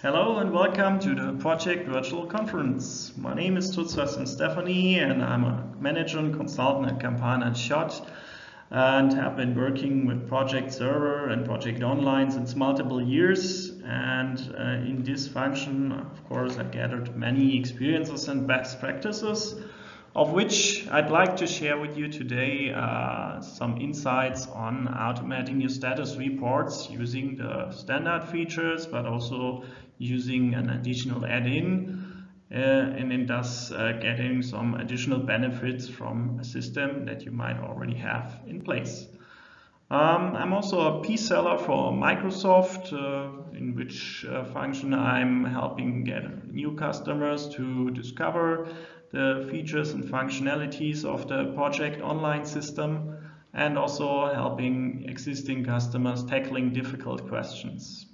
Hello and welcome to the Project Virtual Conference. My name is Stephani and I'm a manager and consultant at Companionshot and have been working with Project Server and Project Online since multiple years. And in this function, of course, I've gathered many experiences and best practices, of which I'd like to share with you today some insights on automating your status reports using the standard features, but also using an additional add-in and thus getting some additional benefits from a system that you might already have in place. I'm also a piece seller for Microsoft, in which function I'm helping get new customers to discover the features and functionalities of the Project Online system, and also helping existing customers tackling difficult questions.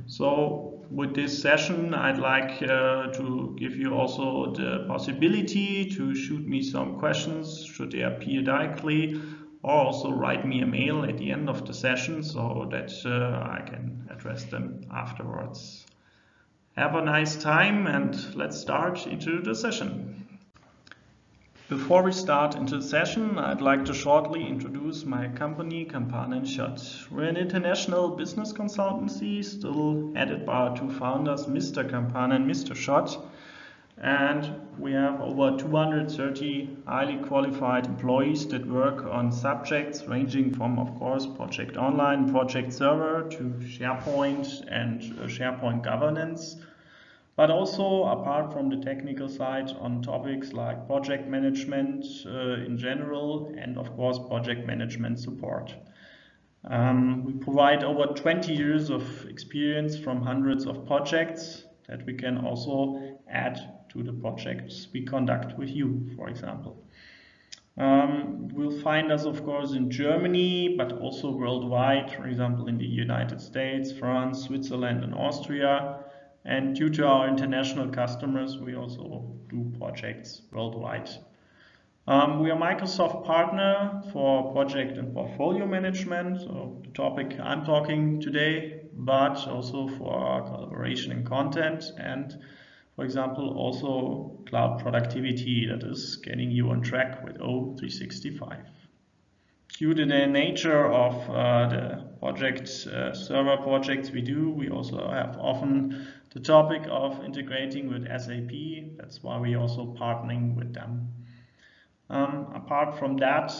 So with this session, I'd like to give you also the possibility to shoot me some questions should they appear directly, or also write me a mail at the end of the session so that I can address them afterwards. Have a nice time and let's start into the session. Before we start into the session, I'd like to shortly introduce my company, Companionshot. We're an international business consultancy, still headed by our two founders, Mr. Campan and Mr. Shot. And we have over 230 highly qualified employees that work on subjects ranging from, of course, Project Online, Project Server to SharePoint and SharePoint governance. But also, apart from the technical side, on topics like project management in general and of course project management support. We provide over 20 years of experience from hundreds of projects that we can also add to the projects we conduct with you, for example. You'll find us, of course, in Germany, but also worldwide, for example, in the United States, France, Switzerland, and Austria. And due to our international customers, we also do projects worldwide. We are a Microsoft partner for project and portfolio management, so the topic I'm talking today, but also for our collaboration and content, and for example, also cloud productivity that is getting you on track with O365. Due to the nature of the project server projects we do, we also have often the topic of integrating with SAP. That's why we're also partnering with them. Apart from that,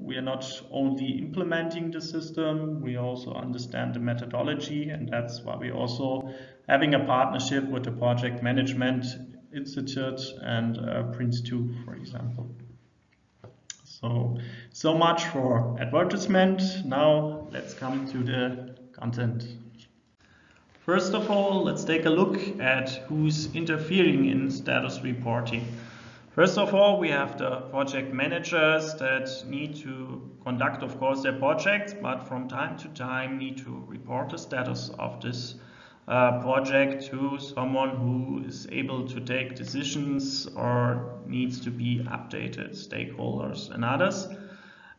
we are not only implementing the system, we also understand the methodology, and that's why we're also having a partnership with the Project Management Institute and Prince2, for example. So much for advertisement. Now let's come to the content. First of all, let's take a look at who's interfering in status reporting. First of all, we have the project managers that need to conduct, of course, their projects, but from time to time need to report the status of this project to someone who is able to take decisions or needs to be updated, stakeholders and others.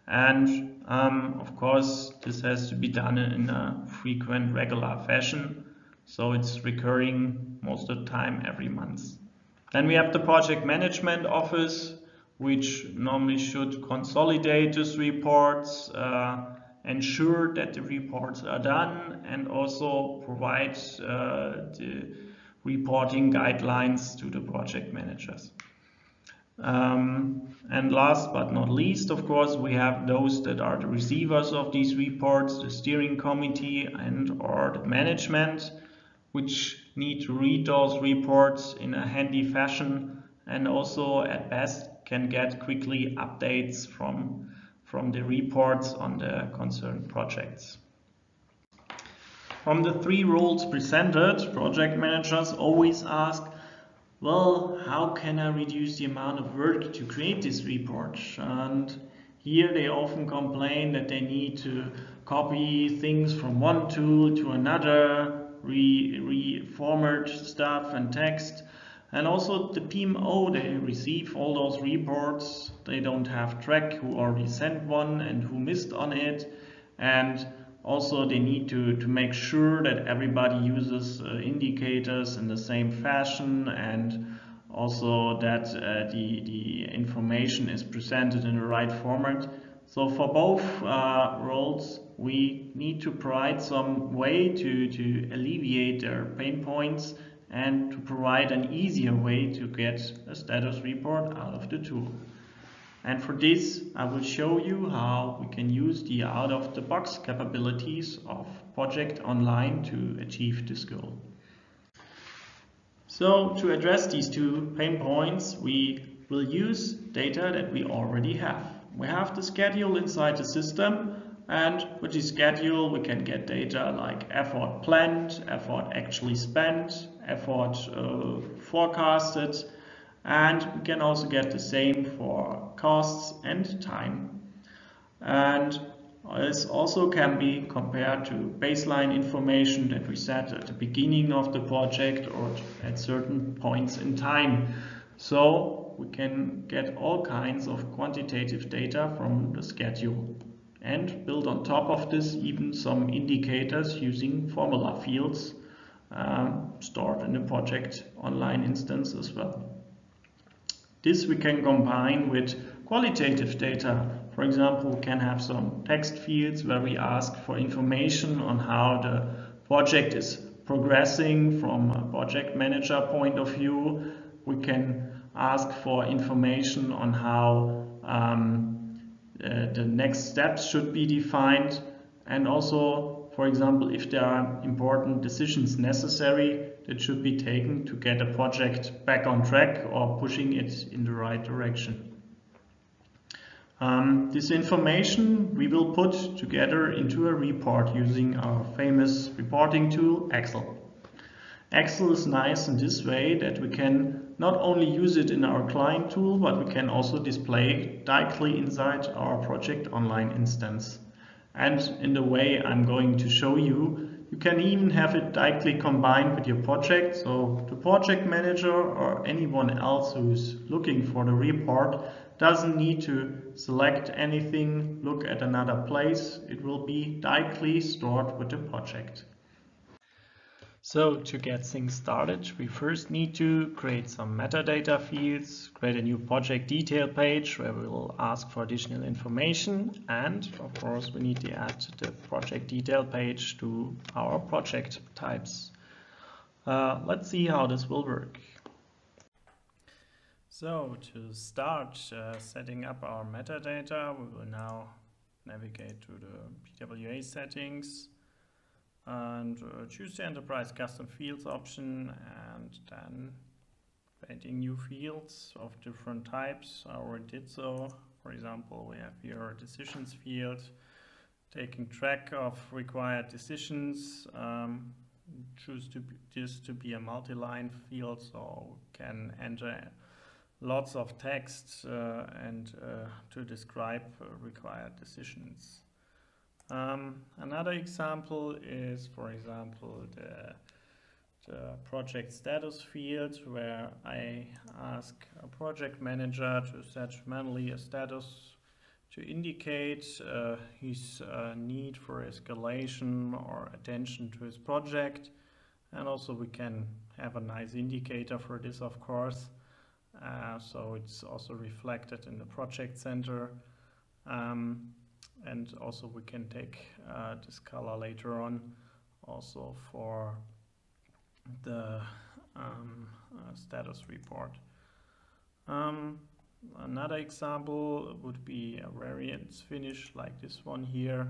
And of course, this has to be done in a frequent, regular fashion. So it's recurring most of the time every month. Then we have the project management office, which normally should consolidate these reports, ensure that the reports are done, and also provide the reporting guidelines to the project managers. And last but not least, of course, we have those that are the receivers of these reports, the steering committee and or the management, which need to read those reports in a handy fashion and also at best can get quickly updates from the reports on the concerned projects. From the three roles presented, project managers always ask, well, how can I reduce the amount of work to create this report? And here they often complain that they need to copy things from one tool to another, reformat stuff and text. And also the PMO, they receive all those reports. They don't have track who already sent one and who missed on it. And Also, they need to make sure that everybody uses indicators in the same fashion, and also that the information is presented in the right format. So for both roles, we need to provide some way to alleviate their pain points and to provide an easier way to get a status report out of the tool. And for this, I will show you how we can use the out-of-the-box capabilities of Project Online to achieve this goal. So to address these two pain points, we will use data that we already have. We have the schedule inside the system, and with the schedule we can get data like effort planned, effort actually spent, effort forecasted, and we can also get the same for costs and time. And this also can be compared to baseline information that we set at the beginning of the project or at certain points in time. So we can get all kinds of quantitative data from the schedule and build on top of this even some indicators using formula fields stored in the Project Online instance as well. This we can combine with qualitative data. For example, we can have some text fields where we ask for information on how the project is progressing from a project manager point of view. We can ask for information on how the next steps should be defined, and also, for example, if there are important decisions necessary that should be taken to get a project back on track or pushing it in the right direction. This information we will put together into a report using our famous reporting tool, Excel. Excel is nice in this way that we can not only use it in our client tool, but we can also display directly inside our Project Online instance. And in the way I'm going to show you, you can even have it directly combined with your project, so the project manager or anyone else who's looking for the report doesn't need to select anything, look at another place. It will be directly stored with the project. So to get things started, we first need to create some metadata fields, create a new project detail page where we will ask for additional information, and of course we need to add the project detail page to our project types. Let's see how this will work. So to start setting up our metadata, we will now navigate to the PWA settings and choose the Enterprise Custom Fields option, and then creating new fields of different types. I already did so. For example, we have here a decisions field, taking track of required decisions. Choose this to be a multi-line field, so we can enter lots of text and to describe required decisions. Another example is, for example, the project status field, where I ask a project manager to set manually a status to indicate his need for escalation or attention to his project. And also we can have a nice indicator for this, of course. So it's also reflected in the project center. And also we can take this color later on also for the status report. Another example would be a variance finish like this one here,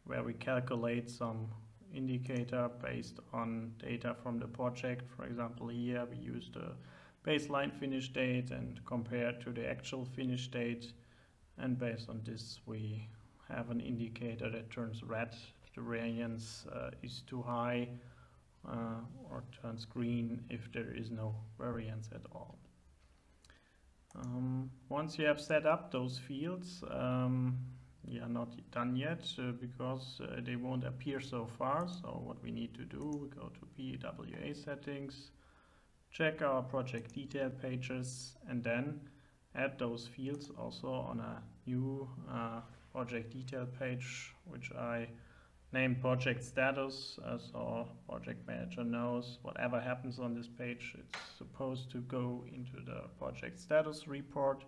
where we calculate some indicator based on data from the project. For example, here we use the baseline finish date and compare to the actual finish date, and based on this we have an indicator that turns red if the variance is too high, or turns green if there is no variance at all. Once you have set up those fields, you are not done yet because they won't appear so far. So what we need to do, we go to PWA settings, check our project detail pages, and then add those fields also on a new project detail page, which I named project status, so project manager knows whatever happens on this page, it's supposed to go into the project status report.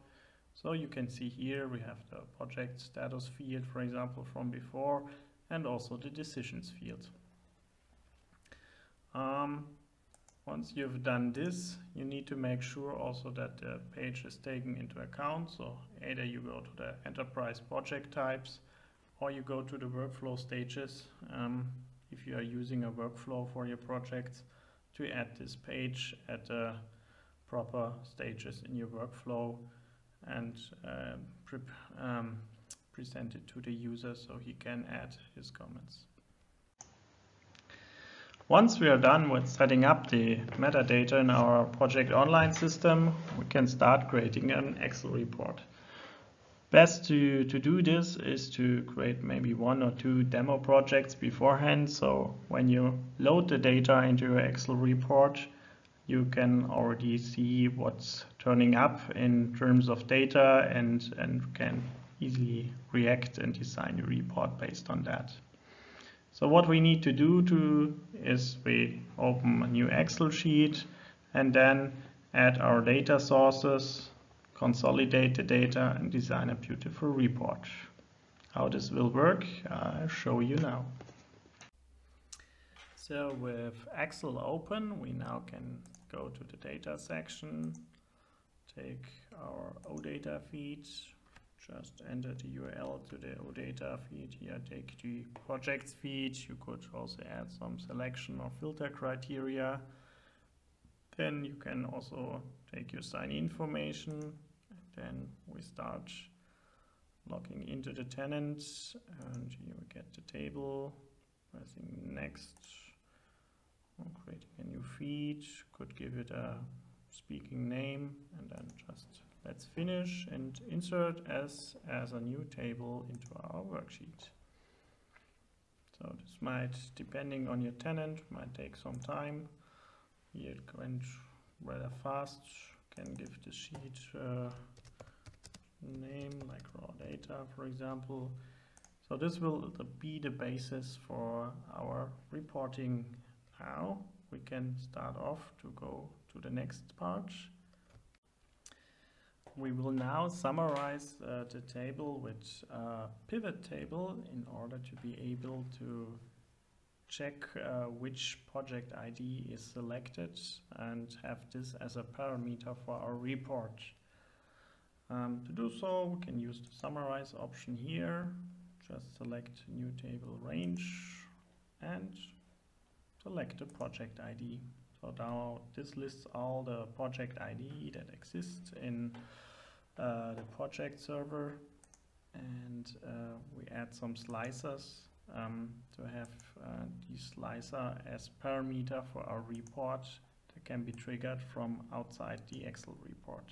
So you can see here we have the project status field, for example, from before, and also the decisions field. Once you've done this, you need to make sure also that the page is taken into account. So either you go to the enterprise project types, or you go to the workflow stages if you are using a workflow for your projects, to add this page at the proper stages in your workflow and present it to the user so he can add his comments. Once we are done with setting up the metadata in our project online system, we can start creating an Excel report. Best to do this is to create maybe 1 or 2 demo projects beforehand, so when you load the data into your Excel report, you can already see what's turning up in terms of data and can easily react and design a report based on that. So what we need to do is we open a new Excel sheet and then add our data sources, consolidate the data and design a beautiful report. How this will work, I'll show you now. So with Excel open, we now can go to the data section, take our OData feed, just enter the URL to the OData feed here, take the projects feed. You could also add some selection or filter criteria. Then you can also take your sign information. Then we start logging into the tenant and here we get the table, pressing next, creating a new feed, could give it a speaking name and then just let's finish and insert as a new table into our worksheet. So this might, depending on your tenant, might take some time. Here it went rather fast. Can give the sheet name like raw data, for example. So this will be the basis for our reporting. Now we can start off to go to the next part. We will now summarize the table with a pivot table in order to be able to check which project ID is selected and have this as a parameter for our report. To do so, we can use the summarize option here. Just select new table range and select the project ID. So now this lists all the project ID that exists in the project server, and we add some slicers to have the slicer as parameter for our report that can be triggered from outside the Excel report.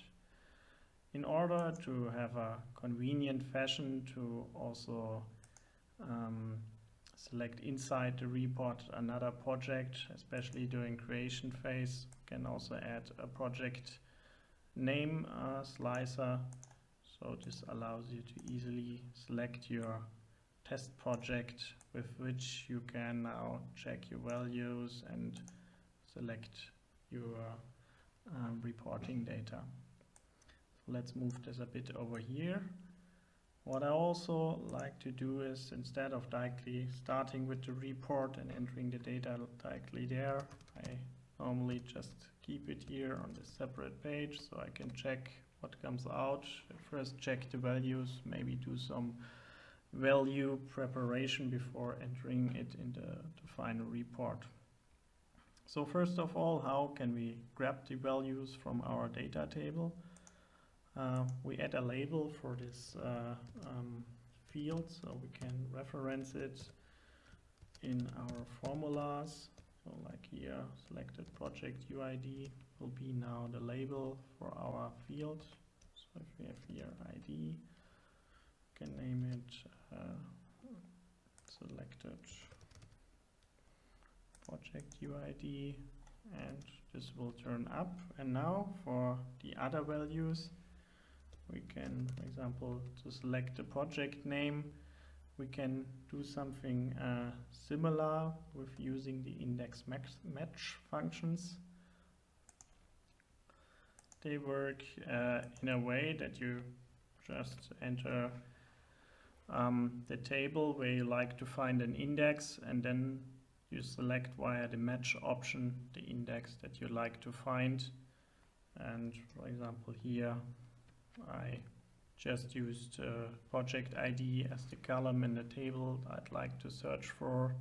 In order to have a convenient fashion to also select inside the report another project, especially during creation phase, we can also add a project name slicer. So this allows you to easily select your test project with which you can now check your values and select your reporting data. So let's move this a bit over here. What I also like to do is, instead of directly starting with the report and entering the data directly there, I normally just keep it here on this separate page so I can check what comes out. First check the values, maybe do some value preparation before entering it in the final report. So first of all, how can we grab the values from our data table? We add a label for this field, so we can reference it in our formulas. So like here, selected project UID will be now the label for our field. So if we have here ID, we can name it selected project UID, and this will turn up. And now for the other values, we can, for example, to select the project name, we can do something similar with using the index match functions. They work in a way that you just enter the table where you like to find an index, and then you select via the match option the index that you like to find. And for example here I just used project ID as the column in the table I'd like to search for,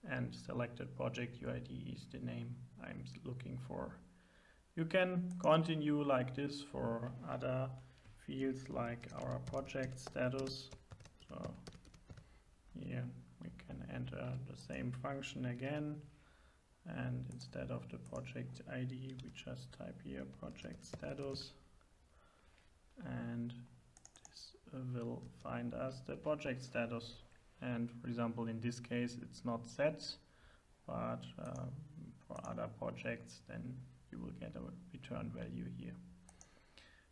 and selected project UID is the name I'm looking for. You can continue like this for other fields like our project status. So here we can enter the same function again, and instead of the project ID we just type here project status, and this will find us the project status. And for example in this case it's not set, but for other projects then you will get a return value here.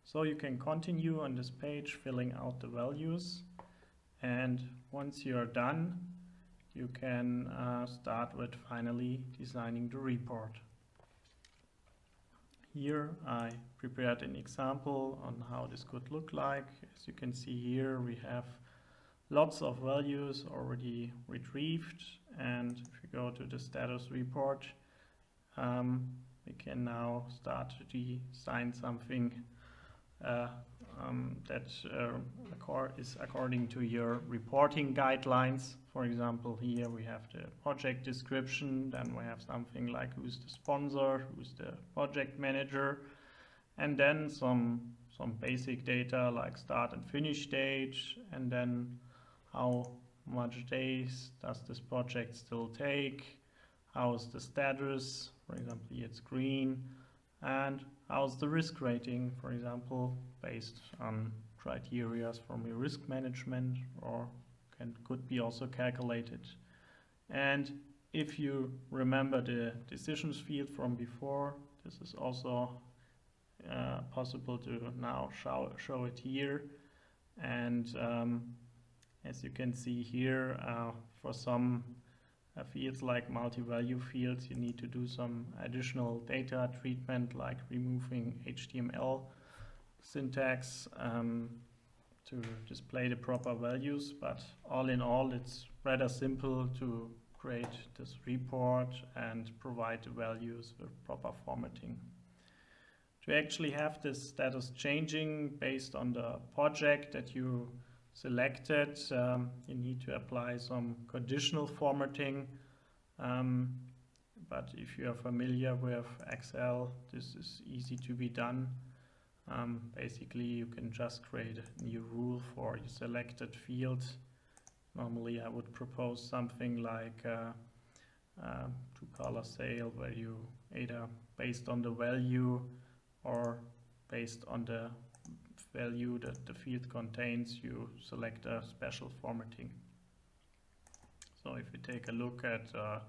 So you can continue on this page filling out the values, and once you are done you can start with finally designing the report. Here I prepared an example on how this could look like. As you can see here we have lots of values already retrieved, and if you go to the status report we can now start to design something that is according to your reporting guidelines. For example, here we have the project description, then we have something like who's the sponsor, who's the project manager, and then some basic data like start and finish date, and then how much days does this project still take, how's the status, for example here it's green, and how's the risk rating, for example, based on criteria from your risk management, or could be also calculated. And if you remember the decisions field from before, this is also possible to now show it here. And as you can see here, for some fields like multi-value fields, you need to do some additional data treatment like removing HTML syntax to display the proper values, but all in all it's rather simple to create this report and provide the values with proper formatting. To actually have this status changing based on the project that you selected, you need to apply some conditional formatting, but if you are familiar with Excel, this is easy to be done. Basically you can just create a new rule for your selected field. Normally I would propose something like two-color sale, where you either based on the value or based on the value that the field contains, you select a special formatting. So if we take a look at the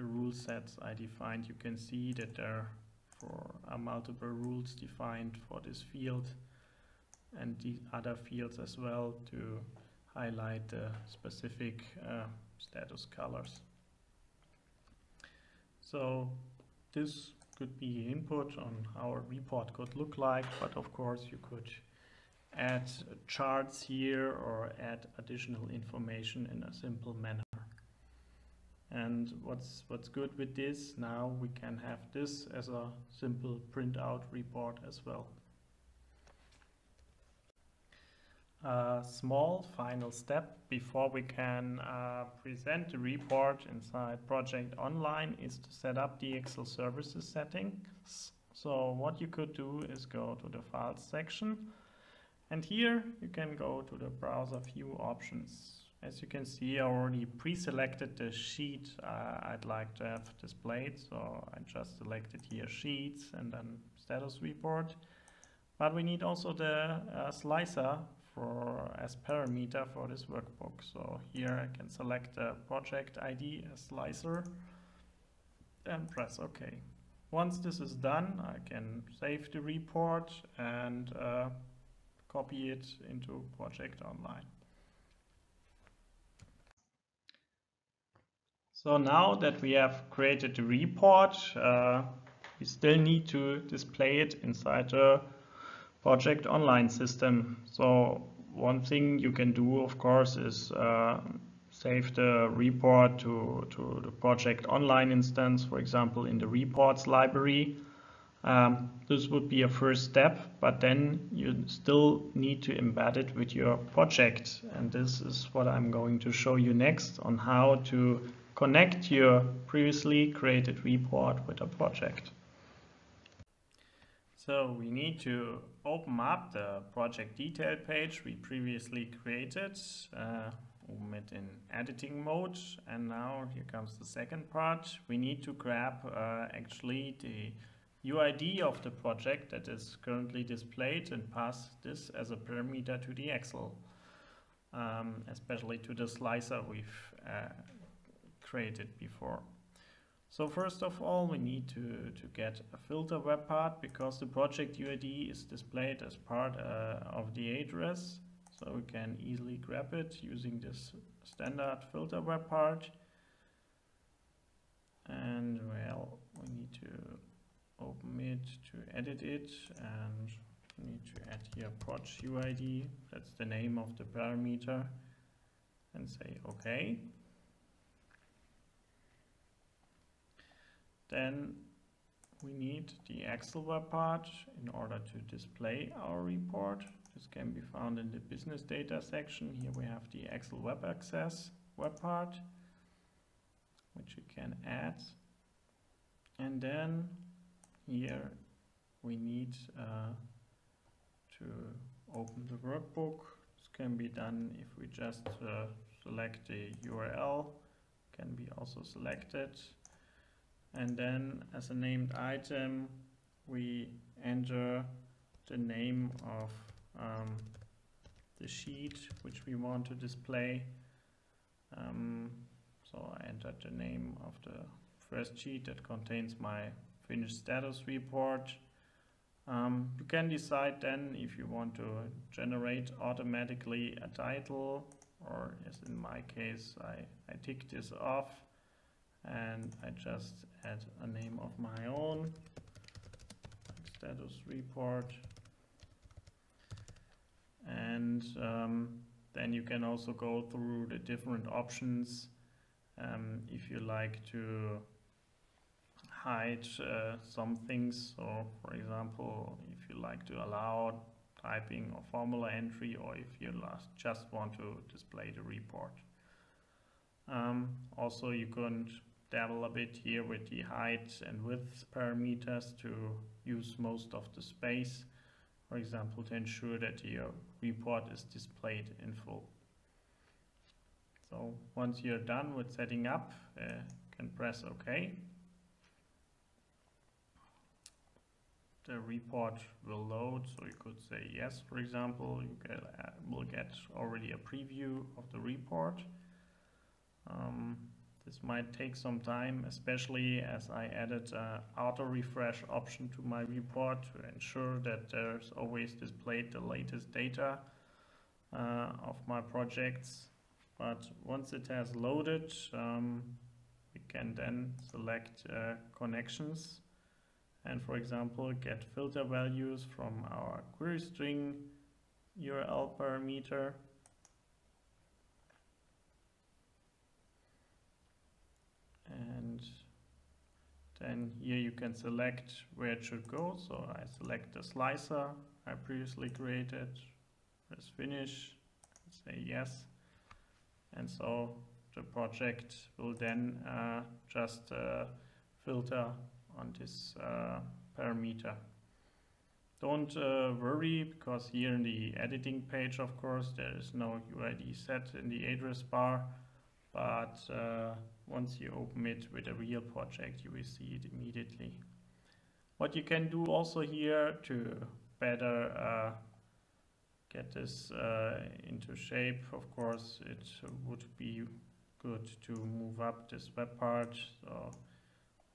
rule sets I defined, you can see that there are multiple rules defined for this field and the other fields as well to highlight the specific status colors. So this could be input on how a report could look like, but of course you could add charts here or add additional information in a simple manner. And what's good with this, now we can have this as a simple printout report as well. A small final step before we can present the report inside Project Online is to set up the Excel services settings. So what you could do is go to the Files section, and here you can go to the Browser View options. As you can see, I already pre-selected the sheet I'd like to have displayed, so I just selected here Sheets and then Status Report. But we need also the slicer as parameter for this workbook. So here I can select the project ID as slicer and press OK. Once this is done, I can save the report and copy it into Project Online. So now that we have created the report, we still need to display it inside the project online system. So one thing you can do, of course, is save the report to the project online instance, for example, in the reports library. This would be a first step, but then you still need to embed it with your project. And this is what I'm going to show you next on how to connect your previously created report with a project. So we need to open up the project detail page we previously created, open it in editing mode, and now here comes the second part. We need to grab actually the UID of the project that is currently displayed and pass this as a parameter to the Excel, especially to the slicer we've created before. So first of all, we need to get a filter web part because the project UID is displayed as part of the address. So we can easily grab it using this standard filter web part. And well, we need to open it to edit it, and we need to add here proj UID. That's the name of the parameter, and say OK. Then we need the Excel web part in order to display our report. This can be found in the business data section. Here we have the Excel web access web part, which you can add. And then here we need to open the workbook. This can be done if we just select the URL, can be also selected. And then as a named item, we enter the name of the sheet which we want to display. So I entered the name of the first sheet that contains my finished status report. You can decide then if you want to generate automatically a title, or as in my case, I tick this off and I just add a name of my own, like status report. And then you can also go through the different options if you like to hide some things. So for example, if you like to allow typing or formula entry, or if you just want to display the report. Also you can dabble a bit here with the height and width parameters to use most of the space, for example, to ensure that your report is displayed in full. So once you're done with setting up, you can press OK. The report will load, so you could say yes, for example. You will get already a preview of the report. This might take some time, especially as I added an auto refresh option to my report to ensure that there's always displayed the latest data of my projects. But once it has loaded, we can then select connections and, for example, get filter values from our query string URL parameter. And then here you can select where it should go. So I select the slicer I previously created, press finish, say yes. And so the project will then just filter on this parameter. Don't worry, because here in the editing page, of course, there is no UID set in the address bar. But once you open it with a real project, you will see it immediately. What you can do also here to better get this into shape, of course, it would be good to move up this web part. So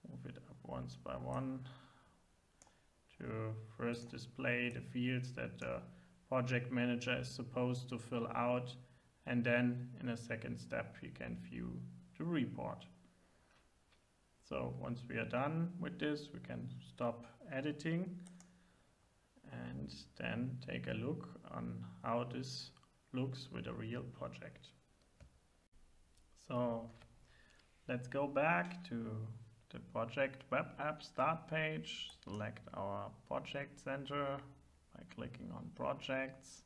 move it up once by one to first display the fields that the project manager is supposed to fill out. And then in a second step, you can view the report. So once we are done with this, we can stop editing and then take a look on how this looks with a real project. So let's go back to the project web app start page, select our project center by clicking on projects,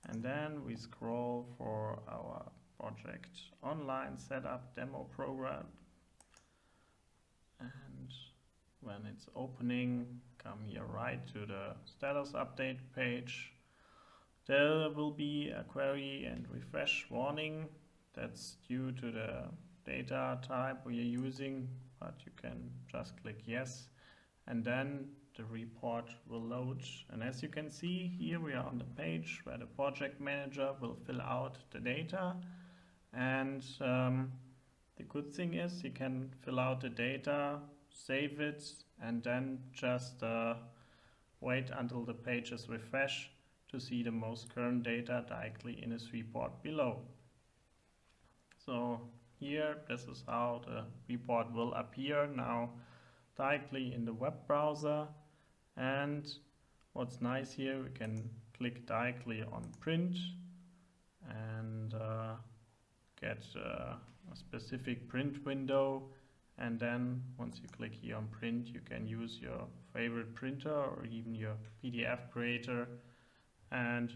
and then we scroll for our project online setup demo program, and when it's opening, come here right to the status update page. There will be a query and refresh warning. That's due to the data type we are using, but you can just click yes, and then the report will load. And as you can see, here we are on the page where the project manager will fill out the data. And the good thing is you can fill out the data, save it, and then just wait until the page is refreshed to see the most current data directly in this report below. So here, this is how the report will appear now directly in the web browser. And what's nice here, we can click directly on print and get a specific print window. And then once you click here on print, you can use your favorite printer or even your PDF creator and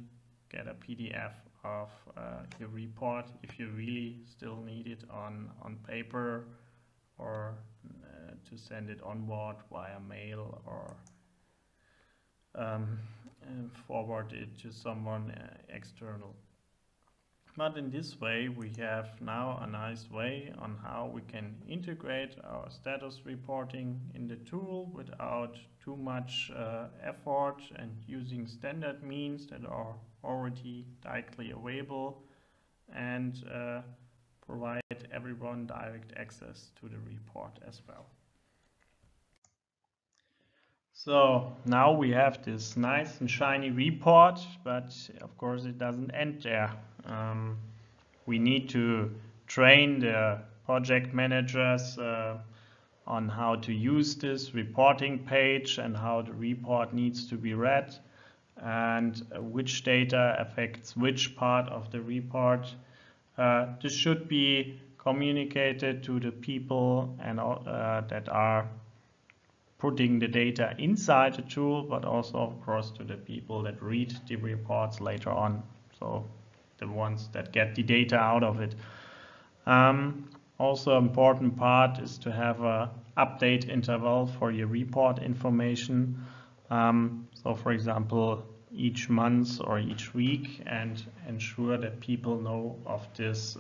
get a PDF of your report if you really still need it on paper, or to send it onward via mail, or forward it to someone external. But in this way, we have now a nice way on how we can integrate our status reporting in the tool without too much effort, and using standard means that are already directly available, and provide everyone direct access to the report as well. So now we have this nice and shiny report, but of course it doesn't end there. We need to train the project managers on how to use this reporting page and how the report needs to be read, and which data affects which part of the report. This should be communicated to the people and that are putting the data inside the tool, but also of course to the people that read the reports later on, so the ones that get the data out of it. Also important part is to have a update interval for your report information. So for example, each month or each week, and ensure that people know of this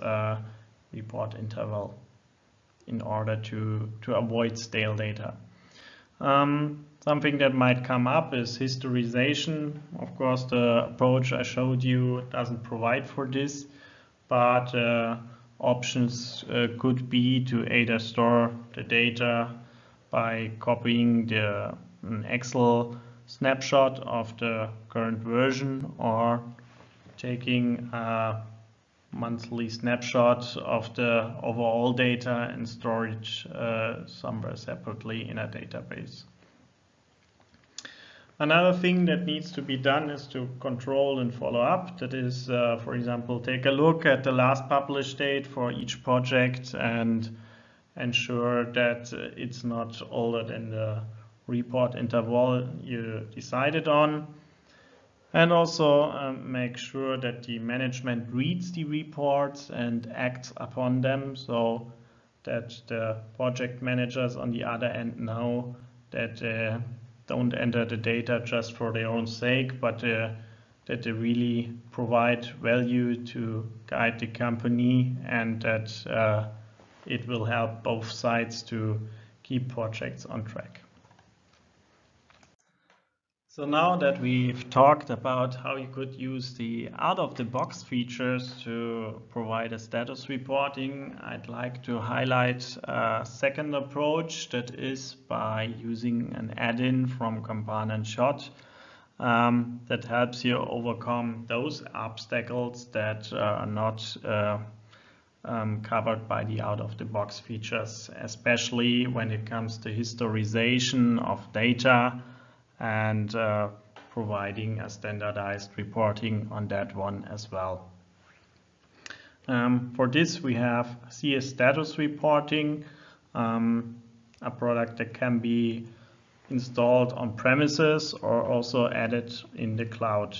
report interval in order to avoid stale data. Something that might come up is historization. Of course, the approach I showed you doesn't provide for this, but options could be to either store the data by copying an Excel snapshot of the current version, or taking a monthly snapshot of the overall data and store it somewhere separately in a database. Another thing that needs to be done is to control and follow up. That is, for example, take a look at the last published date for each project and ensure that it's not older than the report interval you decided on. And also make sure that the management reads the reports and acts upon them, so that the project managers on the other end know that don't enter the data just for their own sake, but that they really provide value to guide the company, and that it will help both sides to keep projects on track. So now that we've talked about how you could use the out-of-the-box features to provide a status reporting, I'd like to highlight a second approach, that is by using an add-in from Companionshot that helps you overcome those obstacles that are not covered by the out-of-the-box features, especially when it comes to historization of data and providing a standardized reporting on that one as well. For this we have CS status reporting, a product that can be installed on premises or also added in the cloud.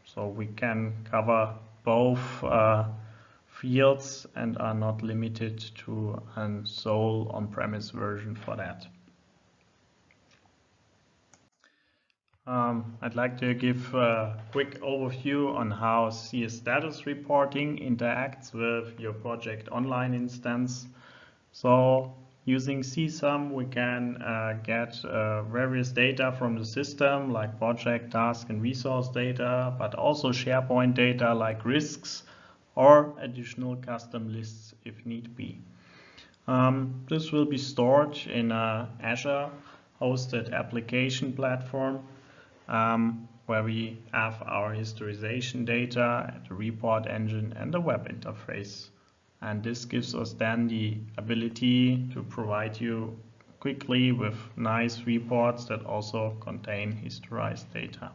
So we can cover both fields and are not limited to a sole on-premise version for that. I'd like to give a quick overview on how CS status reporting interacts with your project online instance. So using CSUM we can get various data from the system like project, task and resource data, but also SharePoint data like risks or additional custom lists if need be. This will be stored in an Azure hosted application platform where we have our historization data, the report engine and the web interface. And this gives us then the ability to provide you quickly with nice reports that also contain historized data.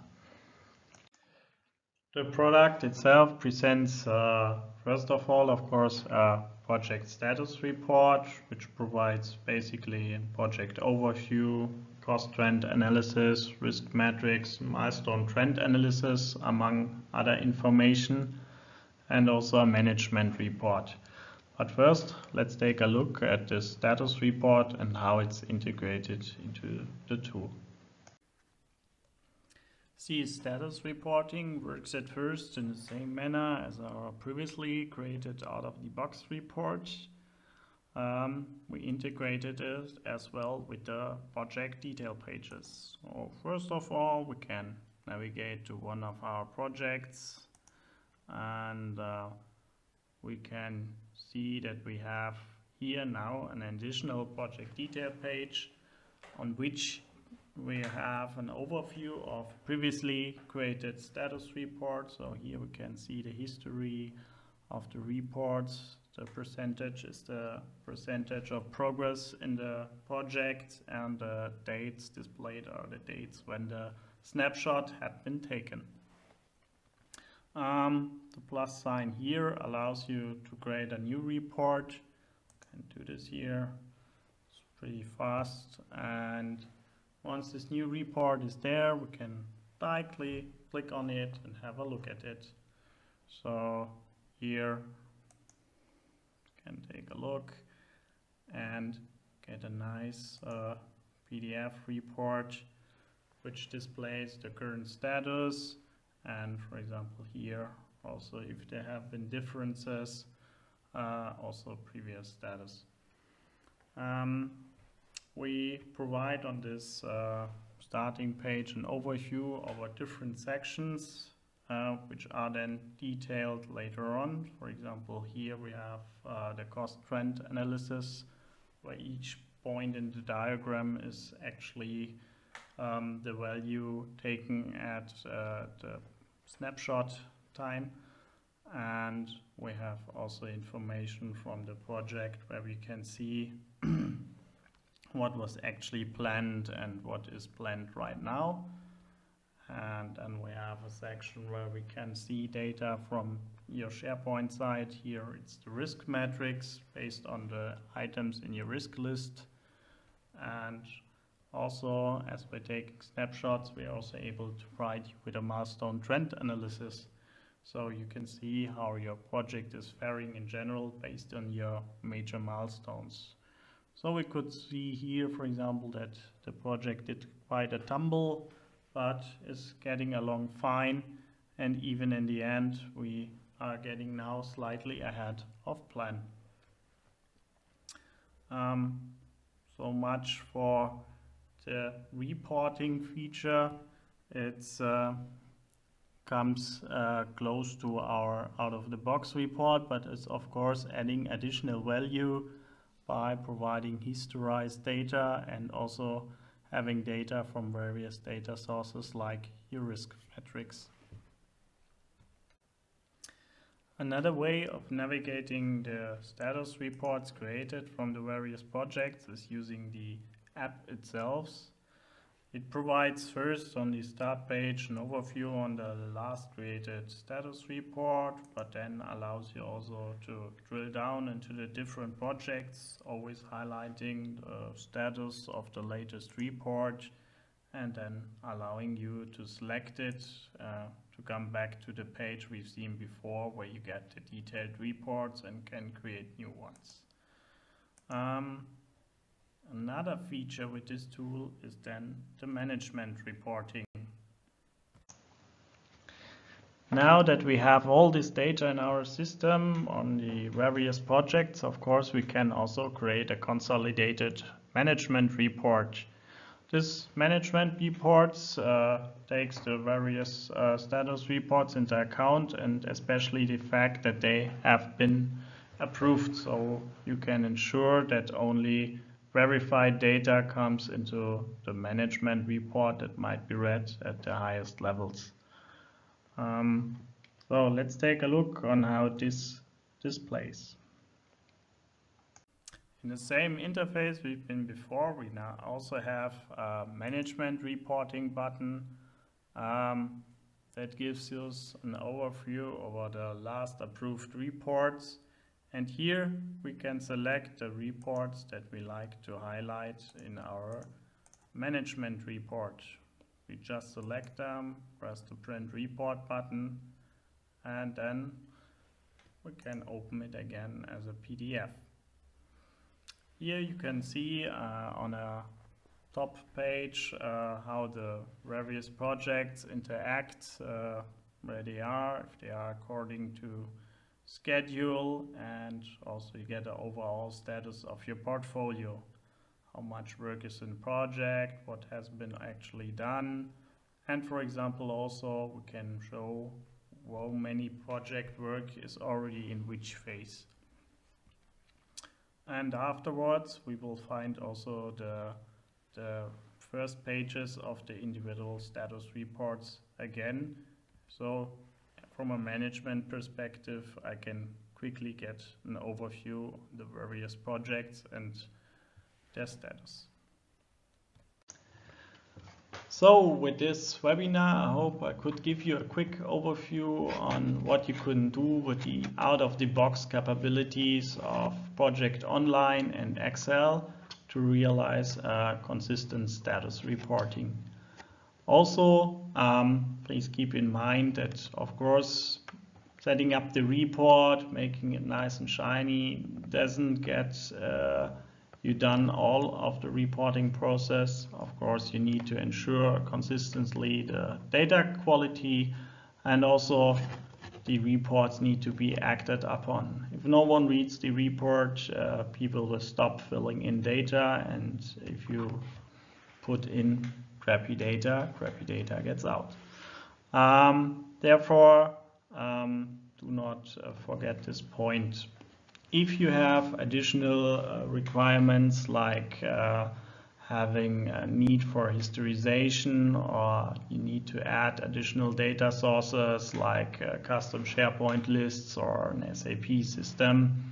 The product itself presents, first of all, of course, a project status report, which provides basically a project overview, cost trend analysis, risk metrics, milestone trend analysis, among other information, and also a management report. But first, let's take a look at the status report and how it's integrated into the tool. CS status reporting works at first in the same manner as our previously created out-of-the-box report. We integrated it as well with the project detail pages. So first of all, we can navigate to one of our projects and we can see that we have here now an additional project detail page on which we have an overview of previously created status reports. So here we can see the history of the reports. The percentage is the percentage of progress in the project, and the dates displayed are the dates when the snapshot had been taken. The plus sign here allows you to create a new report. You can do this here. It's pretty fast, and once this new report is there, we can directly click on it and have a look at it. So here you can take a look and get a nice PDF report which displays the current status, and for example here also if there have been differences, also previous status. We provide on this starting page an overview of our different sections which are then detailed later on. For example, here we have the cost trend analysis, where each point in the diagram is actually the value taken at the snapshot time. And we have also information from the project where we can see what was actually planned and what is planned right now. And then we have a section where we can see data from your SharePoint site. Here it's the risk metrics based on the items in your risk list. And also, as we're taking snapshots, we're also able to provide you with a milestone trend analysis. So you can see how your project is faring in general based on your major milestones. So we could see here, for example, that the project did quite a tumble, but is getting along fine. And even in the end, we are getting now slightly ahead of plan. So much for the reporting feature. It's comes close to our out-of-the-box report, but it's of course adding additional value by providing historized data and also having data from various data sources like your risk metrics. Another way of navigating the status reports created from the various projects is using the app itself. It provides first on the start page an overview on the last created status report, but then allows you also to drill down into the different projects, always highlighting the status of the latest report and then allowing you to select it to come back to the page we've seen before where you get the detailed reports and can create new ones. Another feature with this tool is then the management reporting. Now that we have all this data in our system on the various projects, of course, we can also create a consolidated management report. This management reports takes the various status reports into account, and especially the fact that they have been approved, so you can ensure that only verified data comes into the management report that might be read at the highest levels. So let's take a look on how this displays. In the same interface we've been before, we now also have a management reporting button that gives us an overview over the last approved reports. And here we can select the reports that we like to highlight in our management report. We just select them, press the print report button, and then we can open it again as a PDF. Here you can see on a top page how the various projects interact, where they are, if they are according to schedule, and also you get an overall status of your portfolio. How much work is in project, what has been actually done, and for example also we can show how many project work is already in which phase. And afterwards we will find also the first pages of the individual status reports again. So from a management perspective, I can quickly get an overview of the various projects and their status. So with this webinar, I hope I could give you a quick overview on what you can do with the out-of-the-box capabilities of Project Online and Excel to realize consistent status reporting. Also, please keep in mind that, of course, setting up the report, making it nice and shiny, doesn't get you done all of the reporting process. Of course, you need to ensure consistently the data quality, and also the reports need to be acted upon. If no one reads the report, people will stop filling in data, and if you put in crappy data gets out. Therefore, do not forget this point. If you have additional requirements like having a need for historization, or you need to add additional data sources like custom SharePoint lists or an SAP system,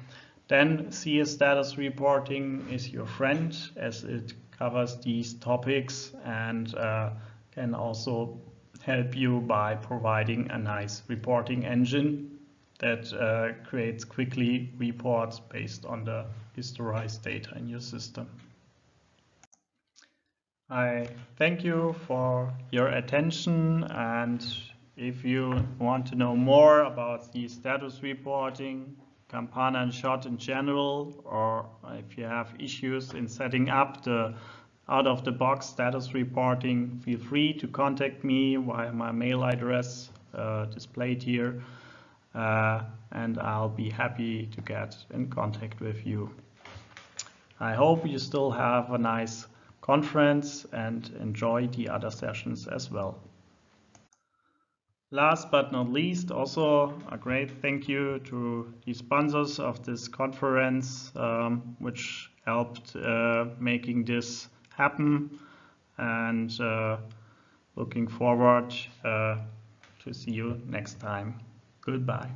then CS status reporting is your friend, as it covers these topics and can also help you by providing a nice reporting engine that creates quickly reports based on the historized data in your system. I thank you for your attention, and if you want to know more about the status reporting, Companionshot in general, or if you have issues in setting up the out-of-the-box status reporting, feel free to contact me via my mail address displayed here. And I'll be happy to get in contact with you. I hope you still have a nice conference and enjoy the other sessions as well. Last but not least, also a great thank you to the sponsors of this conference, which helped making this happen, and looking forward to see you next time. Goodbye.